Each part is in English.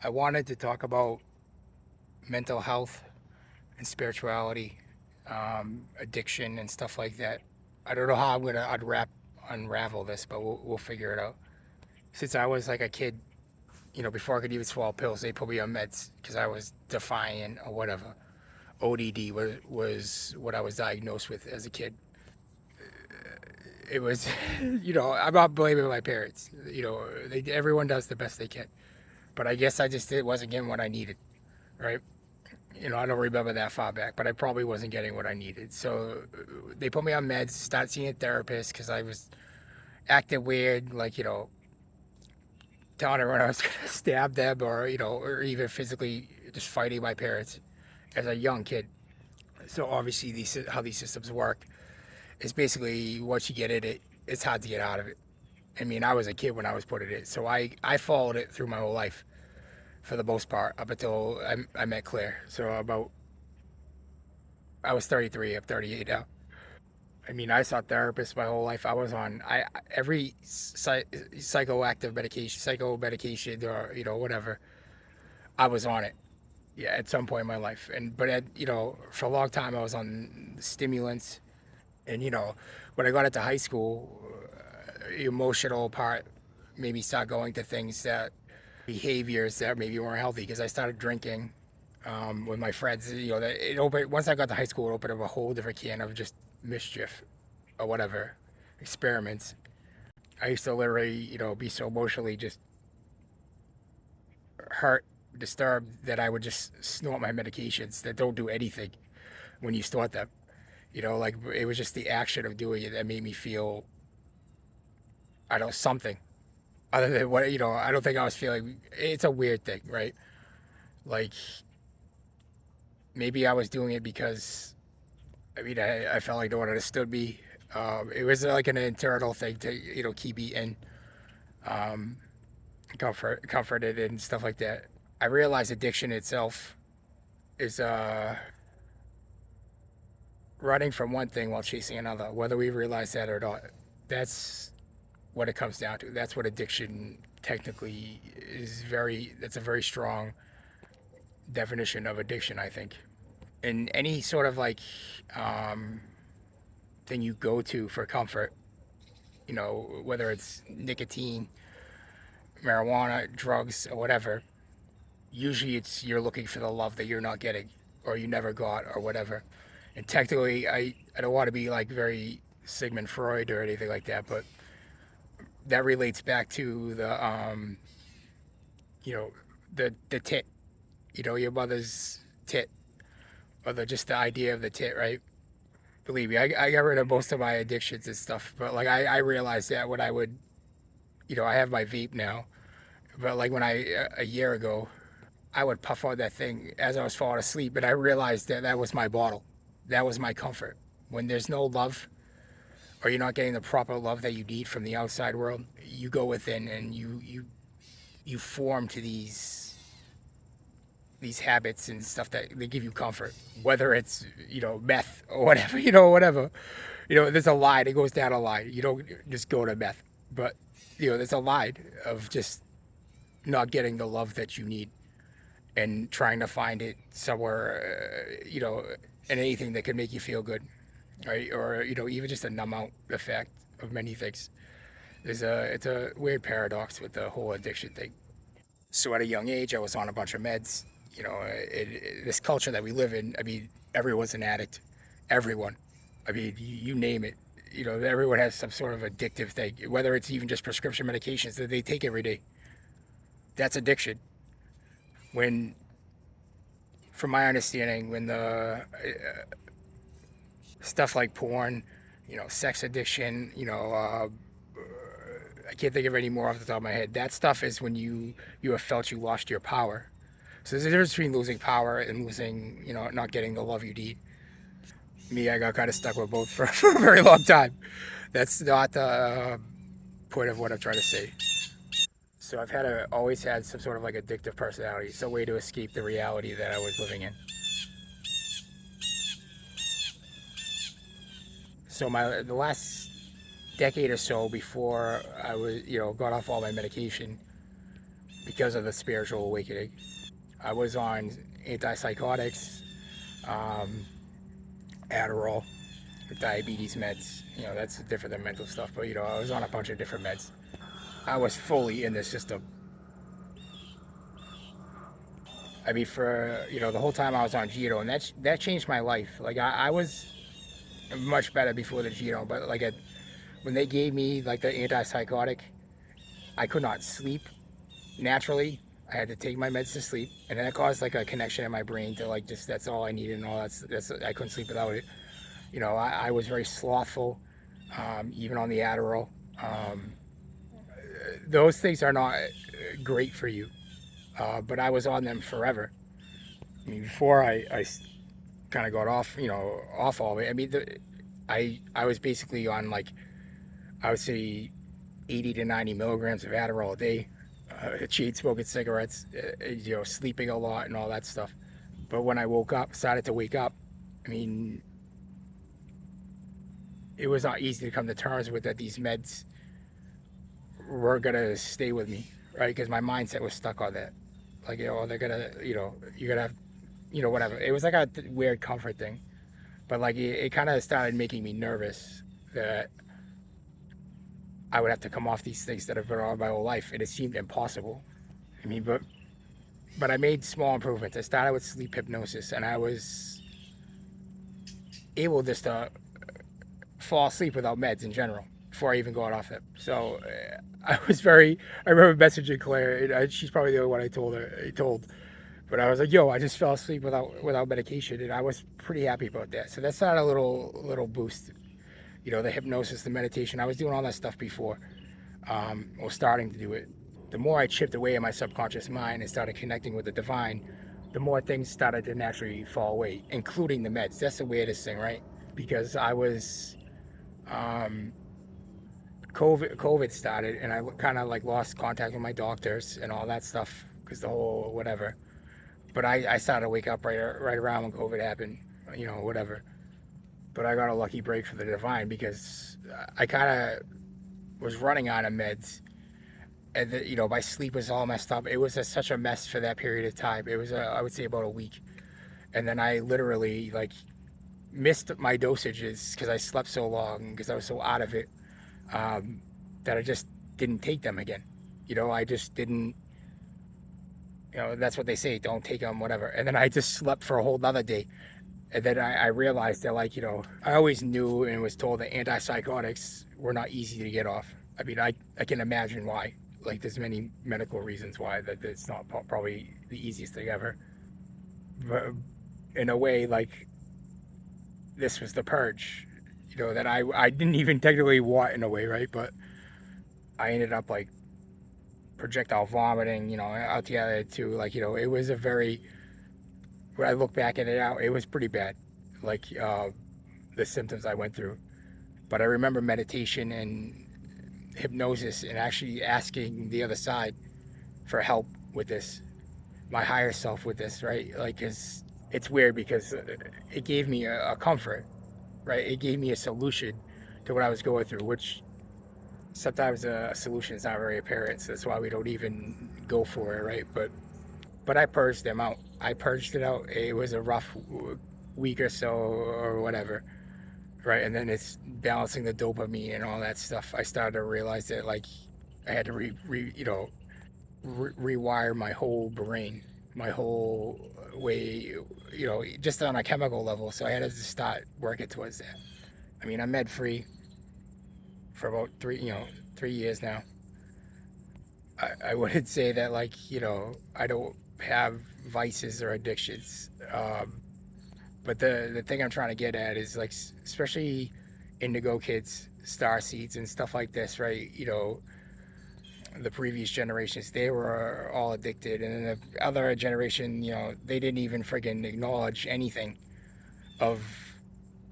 I wanted to talk about mental health and spirituality, addiction, and stuff like that. I don't know how I'm gonna unravel this, but we'll figure it out. Since I was like a kid, before I could even swallow pills, they put me on meds because I was defiant or whatever. ODD was what I was diagnosed with as a kid. It was, I'm not blaming my parents. Everyone does the best they can, but I guess I just wasn't getting what I needed, right? I don't remember that far back, but I probably wasn't getting what I needed. So they put me on meds, started seeing a therapist because I was acting weird, like, telling everyone I was going to stab them or even physically just fighting my parents as a young kid. So obviously, how these systems work is basically once you get in it, it's hard to get out of it. I mean, I was a kid when I was put in it, so I followed it through my whole life for the most part up until I met Claire. So I was 33, I'm 38 now. I mean, I saw therapists my whole life. I was on every psychoactive medication, psycho medication, or whatever. I was on it. Yeah, at some point in my life, and but for a long time I was on stimulants, and when I got into high school, the emotional part made me start going to things that behaviors that maybe weren't healthy because I started drinking with my friends. That it opened once I got to high school. It opened up a whole different can of just mischief or whatever experiments. I used to literally, be so emotionally just hurt, disturbed that I would just snort my medications that don't do anything when you snort them. Like it was just the action of doing it that made me feel, I don't know, something other than what, I don't think I was feeling. It's a weird thing, right? Like maybe I was doing it because, I mean, I felt like no one understood me. It was like an internal thing to, keep eating, um, comforted and stuff like that. I realized addiction itself is running from one thing while chasing another, whether we realize that or not. That's what it comes down to. That's what addiction technically is. That's a very strong definition of addiction, I think. And any sort of like um, thing you go to for comfort, whether it's nicotine, marijuana, drugs, or whatever, usually it's you're looking for the love that you're not getting or you never got or whatever. And technically, I don't want to be like very Sigmund Freud or anything like that, but that relates back to you know, the tit, your mother's tit, or just the idea of the tit, right? Believe me, I got rid of most of my addictions and stuff, but like I realized that when I would, I have my vape now, but like when a year ago, I would puff on that thing as I was falling asleep, and I realized that that was my bottle, that was my comfort. When there's no love, or you're not getting the proper love that you need from the outside world, you go within and you form to these habits and stuff that they give you comfort, whether it's meth or whatever, whatever. There's a line. It goes down a line. You don't just go to meth, but there's a line of just not getting the love that you need and trying to find it somewhere, in anything that can make you feel good, right? Or even just a numb out effect of many things. It's a weird paradox with the whole addiction thing. So at a young age, I was on a bunch of meds. This culture that we live in, I mean, everyone's an addict. Everyone. I mean, you name it. Everyone has some sort of addictive thing, whether it's even just prescription medications that they take every day. That's addiction. When, from my understanding, when the stuff like porn, sex addiction, I can't think of any more off the top of my head. That stuff is when you have felt you lost your power. So there's a difference between losing power and losing, not getting the love you need. Me, I got kind of stuck with both for, for a very long time. That's not the point of what I'm trying to say. So always had some sort of like addictive personality, some way to escape the reality that I was living in. So the last decade or so before I was, got off all my medication, because of the spiritual awakening. I was on antipsychotics, um, Adderall, diabetes meds. That's different than mental stuff, but I was on a bunch of different meds. I was fully in the system. I mean, for the whole time I was on Gito, and that changed my life. Like I was much better before the Gito, but when they gave me like the antipsychotic, I could not sleep naturally. I had to take my meds to sleep, and then it caused like a connection in my brain to like just that's all I needed and all that's I couldn't sleep without it. I was very slothful, even on the Adderall. Um, those things are not great for you, but I was on them forever. I mean, before I kind of got off, off all of it. I mean, I was basically on like I would say 80 to 90 milligrams of Adderall a day, cheat smoking cigarettes, sleeping a lot and all that stuff. But when I started to wake up, I mean, it was not easy to come to terms with that these meds were gonna stay with me, right? Because my mindset was stuck on that. Like, they're gonna, you're gonna have, whatever. It was like a weird comfort thing. But like, it kind of started making me nervous that I would have to come off these things that I've been on my whole life, and it seemed impossible. I mean, but I made small improvements. I started with sleep hypnosis, and I was able just to fall asleep without meds in general before I even got off it. So I remember messaging Claire, and she's probably the only one I told. But I was like, yo, I just fell asleep without medication, and I was pretty happy about that. So that's not a little boost. The hypnosis, the meditation. I was doing all that stuff before, or starting to do it. The more I chipped away at my subconscious mind and started connecting with the divine, the more things started to naturally fall away, including the meds. That's the weirdest thing, right? Because I was, um, COVID started, and I kind of like lost contact with my doctors and all that stuff because the whole whatever. But I started to wake up right around when COVID happened, whatever. But I got a lucky break for the divine because I kind of was running out of meds, and my sleep was all messed up. It was such a mess for that period of time. It was I would say about a week, and then I literally like missed my dosages because I slept so long because I was so out of it, um, that I just didn't take them again. I just didn't. That's what they say. Don't take them, whatever. And then I just slept for a whole nother day. And then I realized that, like, I always knew and was told that antipsychotics were not easy to get off. I mean, I can imagine why. Like, there's many medical reasons why that it's not probably the easiest thing ever. But in a way, like, this was the purge, that I didn't even technically want in a way, right? But I ended up, like, projectile vomiting, out the other too. Like, it was a very, when I look back at it out, it was pretty bad. Like, the symptoms I went through. But I remember meditation and hypnosis and actually asking the other side for help with this, my higher self with this, right? Like, it's weird because it gave me a comfort, right? It gave me a solution to what I was going through, which sometimes a solution is not very apparent. So that's why we don't even go for it, right? But I purged them out. I purged it out. It was a rough week or so or whatever, right? And then it's balancing the dopamine and all that stuff. I started to realize that like I had to rewire my whole brain, my whole way, just on a chemical level. So I had to start working towards that. I mean, I'm med free for about 3 years now. I wouldn't say that like I don't have vices or addictions. But the thing I'm trying to get at is like especially Indigo Kids, Star Seeds, and stuff like this, right? The previous generations, they were all addicted, and then the other generation, they didn't even friggin' acknowledge anything of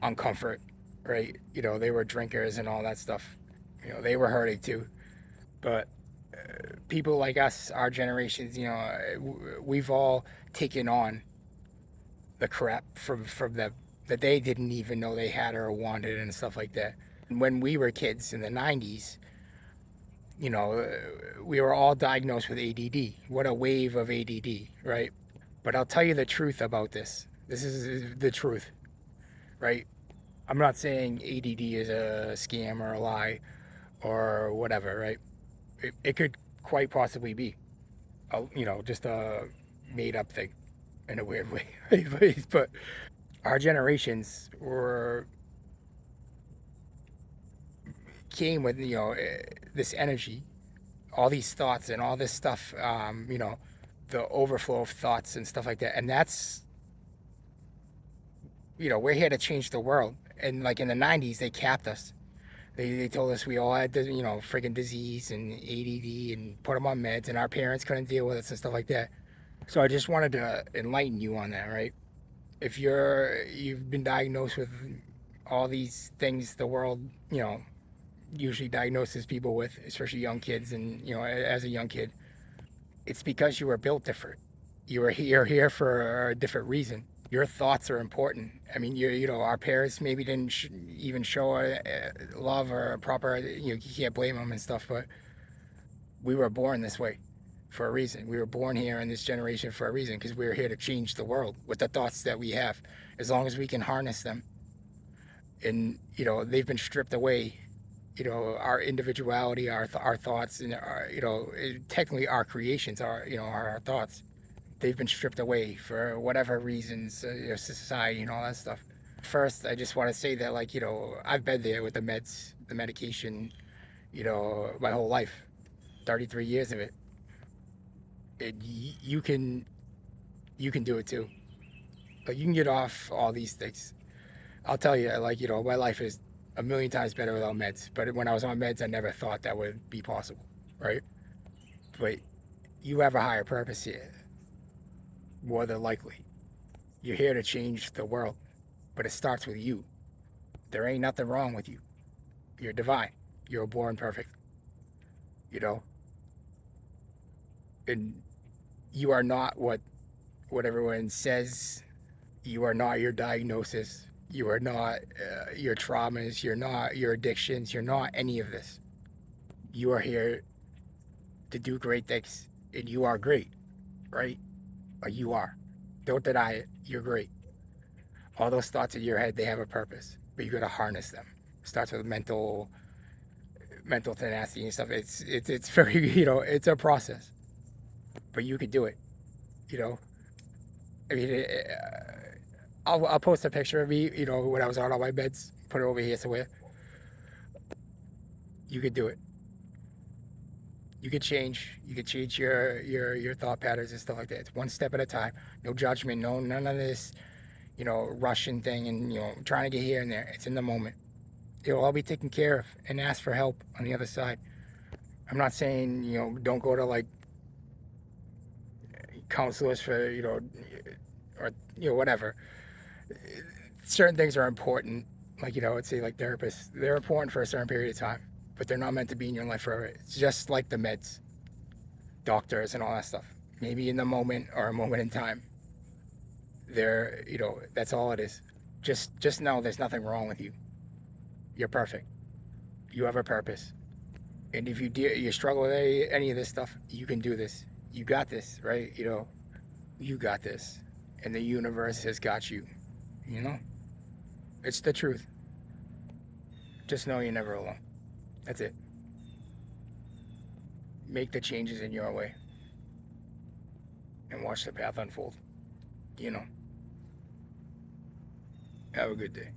uncomfort, right? They were drinkers and all that stuff. They were hurting too. But people like us, our generations, we've all taken on the crap from them that they didn't even know they had or wanted and stuff like that. And when we were kids in the 90s, You know, we were all diagnosed with ADD. What a wave of ADD, right? But I'll tell you the truth about this. This is the truth, right? I'm not saying ADD is a scam or a lie or whatever, right? It could quite possibly be, just a made up thing in a weird way. But our generations were came with this energy, all these thoughts and all this stuff. The overflow of thoughts and stuff like that, and that's we're here to change the world. And like in the '90s, they capped us. They told us we all had friggin' disease and ADD and put them on meds, and our parents couldn't deal with us and stuff like that. So I just wanted to enlighten you on that, right? If you've been diagnosed with all these things the world, usually diagnoses people with, especially young kids, and as a young kid, it's because you were built different. You're here for a different reason. Your thoughts are important. I mean, our parents maybe didn't even show love or a proper. You can't blame them and stuff, but we were born this way for a reason. We were born here in this generation for a reason because we're here to change the world with the thoughts that we have. As long as we can harness them, and they've been stripped away. Our individuality, our thoughts, and technically our creations are are our thoughts. They've been stripped away for whatever reasons, society and all that stuff. First, I just want to say that, like, I've been there with the meds, the medication, my whole life, 33 years of it. And you can do it too. Like, you can get off all these things. I'll tell you, like, my life is a million times better without meds. But when I was on meds, I never thought that would be possible, right? But you have a higher purpose here, more than likely. You're here to change the world, but it starts with you. There ain't nothing wrong with you. You're divine. You're born perfect, you know? And you are not what everyone says. You are not your diagnosis. You are not your traumas. You're not your addictions. You're not any of this. You are here to do great things. And you are great, right? You are. Don't deny it. You're great. All those thoughts in your head, they have a purpose, but you got to harness them. It starts with mental tenacity and stuff. It's very it's a process, but you could do it. You know, I mean, I'll post a picture of me. When I was on all my meds, put it over here somewhere. You could do it. You could change. You could change your thought patterns and stuff like that. It's one step at a time. No judgment. No none of this. Russian thing and trying to get here and there. It's in the moment. It'll all be taken care of, and ask for help on the other side. I'm not saying don't go to like counselors for or whatever. Certain things are important. Like I'd say like therapists, they're important for a certain period of time, but they're not meant to be in your life forever. It's just like the meds, doctors, and all that stuff. Maybe in the moment or a moment in time, they're that's all it is. Just know there's nothing wrong with you. You're perfect. You have a purpose. And if you struggle with any of this stuff, you can do this. You got this, right? You got this, and the universe has got you. You know, it's the truth. Just know you're never alone. That's it. Make the changes in your way and watch the path unfold. You know, have a good day.